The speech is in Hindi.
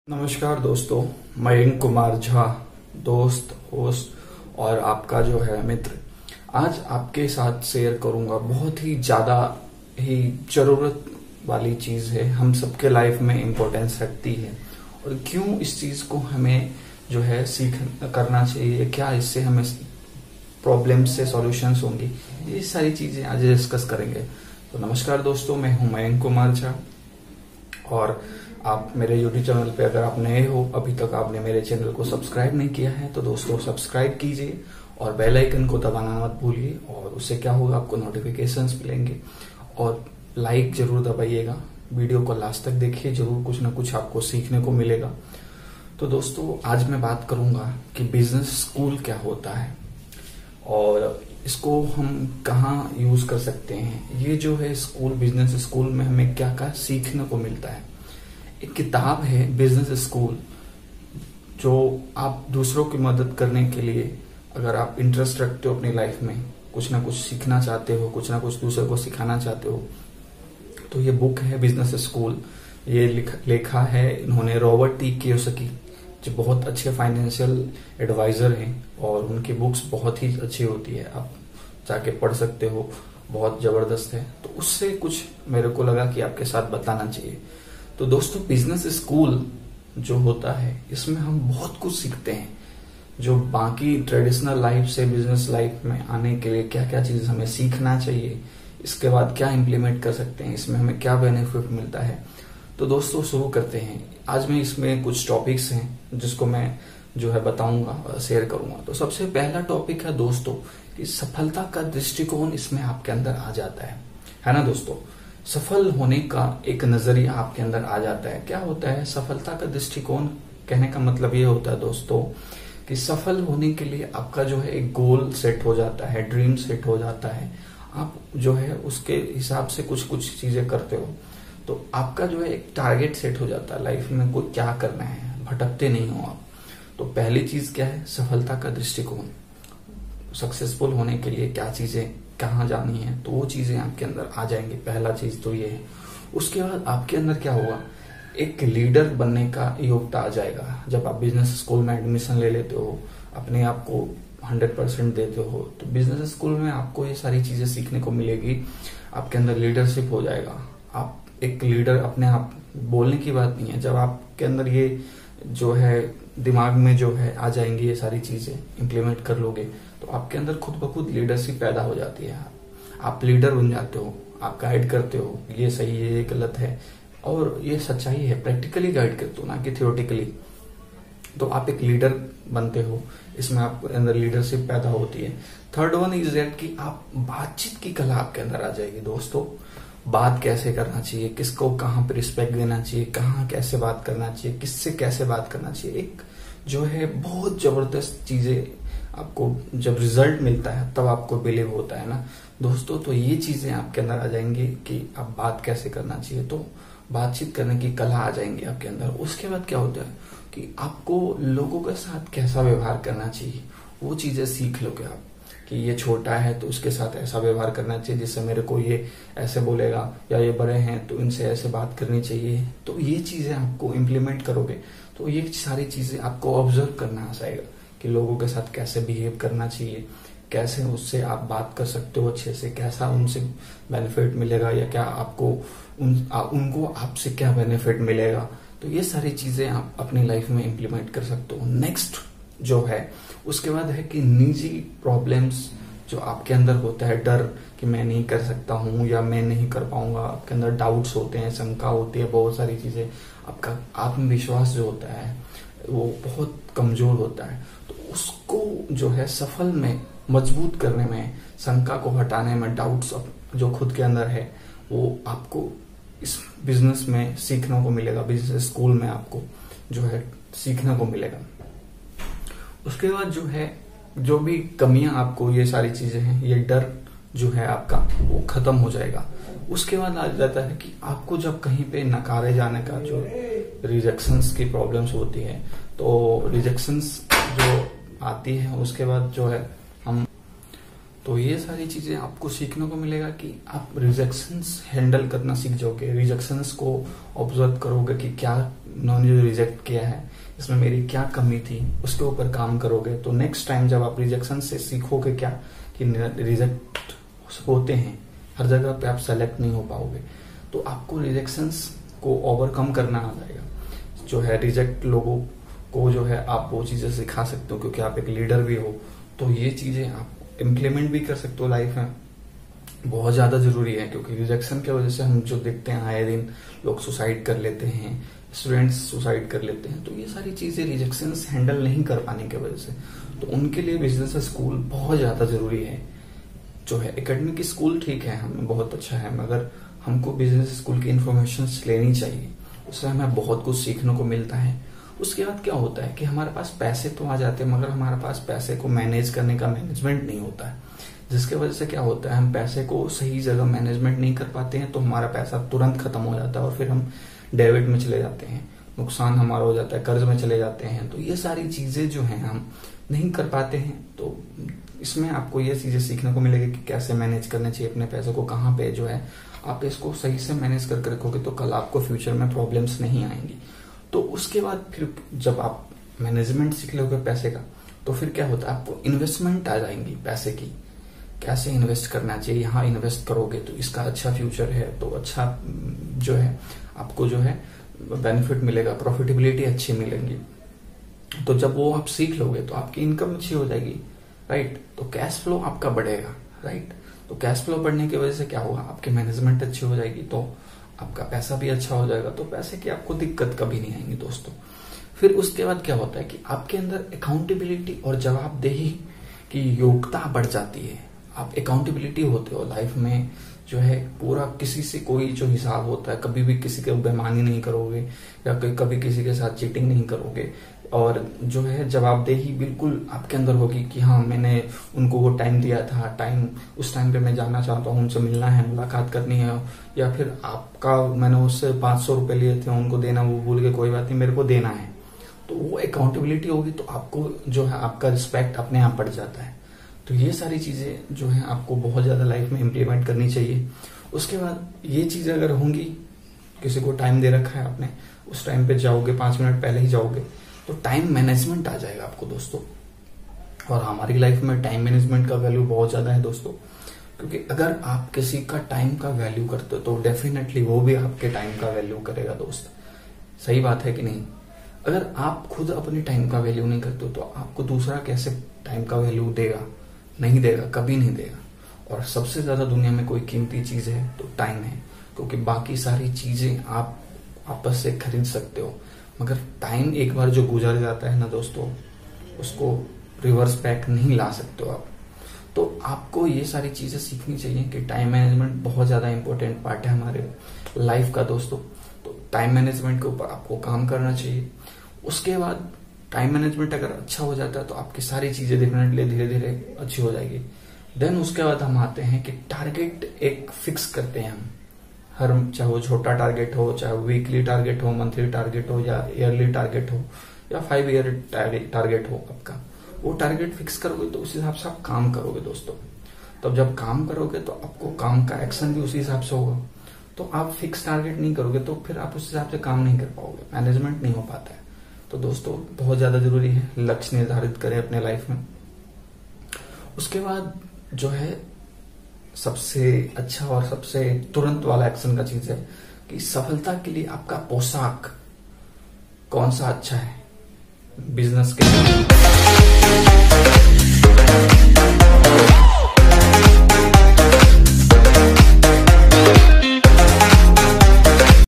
नमस्कार दोस्तों, मयंक कुमार झा, दोस्त, होस्ट और आपका जो है मित्र। आज आपके साथ शेयर करूंगा बहुत ही ज्यादा ही जरूरत वाली चीज है, हम सबके लाइफ में इम्पोर्टेंस रखती है और क्यों इस चीज को हमें जो है सीख करना चाहिए, क्या इससे हमें प्रॉब्लम से सॉल्यूशंस होंगी, ये सारी चीजें आज डिस्कस करेंगे। तो नमस्कार दोस्तों, मैं हूं मयंक कुमार झा और आप मेरे यूट्यूब चैनल पे अगर आप नए हो, अभी तक आपने मेरे चैनल को सब्सक्राइब नहीं किया है तो दोस्तों सब्सक्राइब कीजिए और बेल आइकन को दबाना मत भूलिए। और उससे क्या होगा, आपको नोटिफिकेशंस मिलेंगे और लाइक जरूर दबाइएगा। वीडियो को लास्ट तक देखिए, जरूर कुछ ना कुछ आपको सीखने को मिलेगा। तो दोस्तों आज मैं बात करूंगा कि बिजनेस स्कूल क्या होता है और इसको हम कहाँ यूज कर सकते हैं। ये जो है स्कूल, बिजनेस स्कूल में हमें क्या क्या सीखने को मिलता है। एक किताब है बिजनेस स्कूल, जो आप दूसरों की मदद करने के लिए, अगर आप इंटरेस्ट रखते हो अपनी लाइफ में, कुछ ना कुछ सीखना चाहते हो, कुछ ना कुछ दूसरे को सिखाना चाहते हो, तो ये बुक है बिजनेस स्कूल। ये लिखा है इन्होंने रॉबर्ट टी कियोसाकी, जो बहुत अच्छे फाइनेंशियल एडवाइजर हैं और उनकी बुक्स बहुत ही अच्छी होती है, आप जाके पढ़ सकते हो, बहुत जबरदस्त है। तो उससे कुछ मेरे को लगा कि आपके साथ बताना चाहिए। तो दोस्तों बिजनेस स्कूल जो होता है, इसमें हम बहुत कुछ सीखते हैं जो बाकी ट्रेडिशनल लाइफ से बिजनेस लाइफ में आने के लिए क्या क्या चीज हमें सीखना चाहिए, इसके बाद क्या इम्प्लीमेंट कर सकते हैं, इसमें हमें क्या बेनिफिट मिलता है। तो दोस्तों शुरू करते हैं। आज मैं इसमें कुछ टॉपिक्स हैं जिसको मैं जो है बताऊंगा, शेयर करूंगा। तो सबसे पहला टॉपिक है दोस्तों कि सफलता का दृष्टिकोण इसमें आपके अंदर आ जाता है ना दोस्तों। सफल होने का एक नजरिया आपके अंदर आ जाता है। क्या होता है सफलता का दृष्टिकोण? कहने का मतलब ये होता है दोस्तों कि सफल होने के लिए आपका जो है एक गोल सेट हो जाता है, ड्रीम सेट हो जाता है। आप जो है उसके हिसाब से कुछ कुछ चीजें करते हो, तो आपका जो है एक टारगेट सेट हो जाता है लाइफ में, कोई क्या करना है, भटकते नहीं हो आप। तो पहली चीज क्या है, सफलता का दृष्टिकोण। सक्सेसफुल होने के लिए क्या चीजें, कहाँ जानी है, तो वो चीजें आपके अंदर आ जाएंगी। पहला चीज तो ये है। उसके बाद आपके अंदर क्या होगा, एक लीडर बनने का योग्यता आ जाएगा। जब आप बिजनेस स्कूल में एडमिशन ले लेते हो, अपने आप को 100% देते हो, तो बिजनेस स्कूल में आपको ये सारी चीजें सीखने को मिलेगी। आपके अंदर लीडरशिप हो जाएगा, आप एक लीडर अपने आप। बोलने की बात नहीं है, जब आपके अंदर ये जो है दिमाग में जो है आ जाएंगी ये सारी चीजें, इंप्लीमेंट कर लोगे तो आपके अंदर खुद ब खुद लीडरशिप पैदा हो जाती है। आप लीडर बन जाते हो, आप गाइड करते हो, ये सही है, ये गलत है, और ये सच्चाई है। प्रैक्टिकली गाइड करते हो, ना कि थियोरेटिकली। तो आप एक लीडर बनते हो, इसमें आपके अंदर लीडरशिप पैदा होती है। थर्ड वन इज दैट कि आप बातचीत की कला आपके अंदर आ जाएगी दोस्तों। बात कैसे करना चाहिए, किसको कहाँ पे रिस्पेक्ट देना चाहिए, कहाँ कैसे बात करना चाहिए, किससे कैसे बात करना चाहिए, एक जो है बहुत जबरदस्त चीजें आपको जब रिजल्ट मिलता है तब आपको बिलीव होता है ना दोस्तों। तो ये चीजें आपके अंदर आ जाएंगी कि आप बात कैसे करना चाहिए, तो बातचीत करने की कला आ जाएंगी आपके अंदर। उसके बाद क्या होता है कि आपको लोगों के साथ कैसा व्यवहार करना चाहिए, वो चीजें सीख लोगे आप कि ये छोटा है तो उसके साथ ऐसा व्यवहार करना चाहिए जिससे मेरे को ये ऐसे बोलेगा, या ये बड़े हैं तो इनसे ऐसे बात करनी चाहिए। तो ये चीजें आपको इम्प्लीमेंट करोगे तो ये सारी चीजें आपको ऑब्जर्व करना आ जाएगा कि लोगों के साथ कैसे बिहेव करना चाहिए, कैसे उससे आप बात कर सकते हो अच्छे से, कैसा उनसे बेनिफिट मिलेगा, या क्या आपको उनको आपसे क्या बेनिफिट मिलेगा। तो ये सारी चीजें आप अपनी लाइफ में इम्प्लीमेंट कर सकते हो। नेक्स्ट जो है उसके बाद है कि निजी प्रॉब्लम्स जो आपके अंदर होता है, डर कि मैं नहीं कर सकता हूँ या मैं नहीं कर पाऊंगा, आपके अंदर डाउट्स होते हैं, शंका होती है, बहुत सारी चीजें। आपका आत्मविश्वास जो होता है वो बहुत कमजोर होता है। तो उसको जो है सफल में मजबूत करने में, शंका को हटाने में, डाउट्स जो खुद के अंदर है वो आपको इस बिजनेस में सीखने को मिलेगा, बिजनेस स्कूल में आपको जो है सीखने को मिलेगा। उसके बाद जो है जो भी कमियां आपको, ये सारी चीजें हैं, ये डर जो है आपका वो खत्म हो जाएगा। उसके बाद आ जाता है कि आपको जब कहीं पे नकारे जाने का जो रिजेक्शंस की प्रॉब्लम्स होती है, तो रिजेक्शंस जो आती है उसके बाद जो है तो ये सारी चीजें आपको सीखने को मिलेगा कि आप रिजेक्शंस हैंडल करना सीख जाओगे, रिजेक्शंस को ऑब्जर्व करोगे कि क्या उन्होंने जो रिजेक्ट किया है इसमें मेरी क्या कमी थी, उसके ऊपर काम करोगे। तो नेक्स्ट टाइम जब आप रिजेक्शन से सीखोगे क्या कि रिजेक्ट होते हैं, हर जगह पे आप सेलेक्ट नहीं हो पाओगे, तो आपको रिजेक्शंस को ओवरकम करना आ जाएगा। जो है रिजेक्ट लोगों को जो है आप वो चीजें सिखा सकते हो, क्योंकि आप एक लीडर भी हो, तो ये चीजें आप इम्प्लीमेंट भी कर सकते हो लाइफ में। बहुत ज्यादा जरूरी है, क्योंकि रिजेक्शन की वजह से हम जो देखते हैं आए दिन लोग सुसाइड कर लेते हैं, स्टूडेंट्स सुसाइड कर लेते हैं। तो ये सारी चीजें रिजेक्शन हैंडल नहीं कर पाने की वजह से, तो उनके लिए बिजनेस स्कूल बहुत ज्यादा जरूरी है। जो है एकेडमिक स्कूल ठीक है, हमें बहुत अच्छा है, मगर हमको बिजनेस स्कूल की इन्फॉर्मेशन लेनी चाहिए, उससे हमें बहुत कुछ सीखने को मिलता है। उसके बाद क्या होता है कि हमारे पास पैसे तो आ जाते हैं, मगर हमारे पास पैसे को मैनेज करने का मैनेजमेंट नहीं होता है, जिसके वजह से क्या होता है हम पैसे को सही जगह मैनेजमेंट नहीं कर पाते हैं, तो हमारा पैसा तुरंत खत्म हो जाता है और फिर हम डेबिट में चले जाते हैं, नुकसान हमारा हो जाता है, कर्ज में चले जाते हैं। तो ये सारी चीजें जो हैं हम नहीं कर पाते हैं। तो इसमें आपको ये चीजें सीखने को मिलेगी कि कैसे मैनेज करना चाहिए अपने पैसों को, कहाँ पे जो है आप इसको सही से मैनेज करके रखोगे तो कल आपको फ्यूचर में प्रॉब्लम्स नहीं आएंगी। तो उसके बाद फिर जब आप मैनेजमेंट सीख लोगे पैसे का, तो फिर क्या होता है आपको इन्वेस्टमेंट आ जाएंगी पैसे की, कैसे इन्वेस्ट करना चाहिए, यहाँ इन्वेस्ट करोगे तो इसका अच्छा फ्यूचर है, तो अच्छा जो है आपको जो है बेनिफिट मिलेगा, प्रॉफिटेबिलिटी अच्छी मिलेगी। तो जब वो आप सीख लोगे तो आपकी इनकम अच्छी हो जाएगी, राइट। तो कैश फ्लो आपका बढ़ेगा, राइट। तो कैश फ्लो बढ़ने की वजह से क्या होगा, आपकी मैनेजमेंट अच्छी हो जाएगी, तो आपका पैसा भी अच्छा हो जाएगा, तो पैसे की आपको दिक्कत कभी नहीं आएंगी दोस्तों। फिर उसके बाद क्या होता है कि आपके अंदर अकाउंटेबिलिटी और जवाबदेही की योग्यता बढ़ जाती है। आप अकाउंटेबिलिटी होते हो लाइफ में, जो है पूरा किसी से कोई जो हिसाब होता है, कभी भी किसी के बेईमानी नहीं करोगे या कभी किसी के साथ चीटिंग नहीं करोगे, और जो है जवाबदेही बिल्कुल आपके अंदर होगी कि हाँ मैंने उनको वो टाइम दिया था, टाइम उस टाइम पे मैं जाना चाहता हूँ, उनसे मिलना है, मुलाकात करनी है, या फिर आपका मैंने उससे 500 रुपए लिए थे उनको देना, वो भूल के कोई बात नहीं मेरे को देना है। तो वो अकाउंटेबिलिटी होगी तो आपको जो है आपका रिस्पेक्ट अपने आप बढ़ जाता है। तो ये सारी चीजें जो है आपको बहुत ज्यादा लाइफ में इम्प्लीमेंट करनी चाहिए। उसके बाद ये चीजें अगर होंगी, किसी को टाइम दे रखा है आपने, उस टाइम पे जाओगे, 5 मिनट पहले ही जाओगे, तो टाइम मैनेजमेंट आ जाएगा आपको दोस्तों। और हमारी लाइफ में टाइम मैनेजमेंट का वैल्यू बहुत ज्यादा है दोस्तों, क्योंकि अगर आप किसी का टाइम का वैल्यू करते हो तो डेफिनेटली वो भी आपके टाइम का वैल्यू करेगा दोस्त। सही बात है कि नहीं। अगर आप खुद अपने टाइम का वैल्यू नहीं करते हो तो आपको दूसरा कैसे टाइम का वैल्यू देगा, नहीं देगा, कभी नहीं देगा। और सबसे ज्यादा दुनिया में कोई कीमती चीज है तो टाइम है, क्योंकि बाकी सारी चीजें आप आपस से खरीद सकते हो, मगर टाइम एक बार जो गुजर जाता है ना दोस्तों, उसको रिवर्स बैक नहीं ला सकते हो आप। तो आपको ये सारी चीजें सीखनी चाहिए कि टाइम मैनेजमेंट बहुत ज्यादा इंपॉर्टेंट पार्ट है हमारे लाइफ का दोस्तों। तो टाइम मैनेजमेंट के ऊपर आपको काम करना चाहिए। उसके बाद टाइम मैनेजमेंट अगर अच्छा हो जाता है तो आपकी सारी चीजें डेफिनेटली धीरे धीरे अच्छी हो जाएगी। देन उसके बाद हम आते हैं कि टारगेट एक फिक्स करते हैं हम, हर चाहे वो छोटा टारगेट हो, चाहे वीकली टारगेट हो, मंथली टारगेट हो, या ईयरली टारगेट हो, या 5 ईयर टारगेट हो आपका, वो टारगेट फिक्स करोगे तो उस हिसाब से आप काम करोगे दोस्तों। तब जब काम करोगे तो आपको काम का एक्शन भी उसी हिसाब से होगा। तो आप फिक्स टारगेट नहीं करोगे तो फिर आप उस हिसाब से काम नहीं कर पाओगे, मैनेजमेंट नहीं हो पाता है। तो दोस्तों बहुत ज्यादा जरूरी है लक्ष्य निर्धारित करें अपने लाइफ में। उसके बाद जो है सबसे अच्छा और सबसे तुरंत वाला एक्शन का चीज है कि सफलता के लिए आपका पोशाक कौन सा अच्छा है बिजनेस के लिए।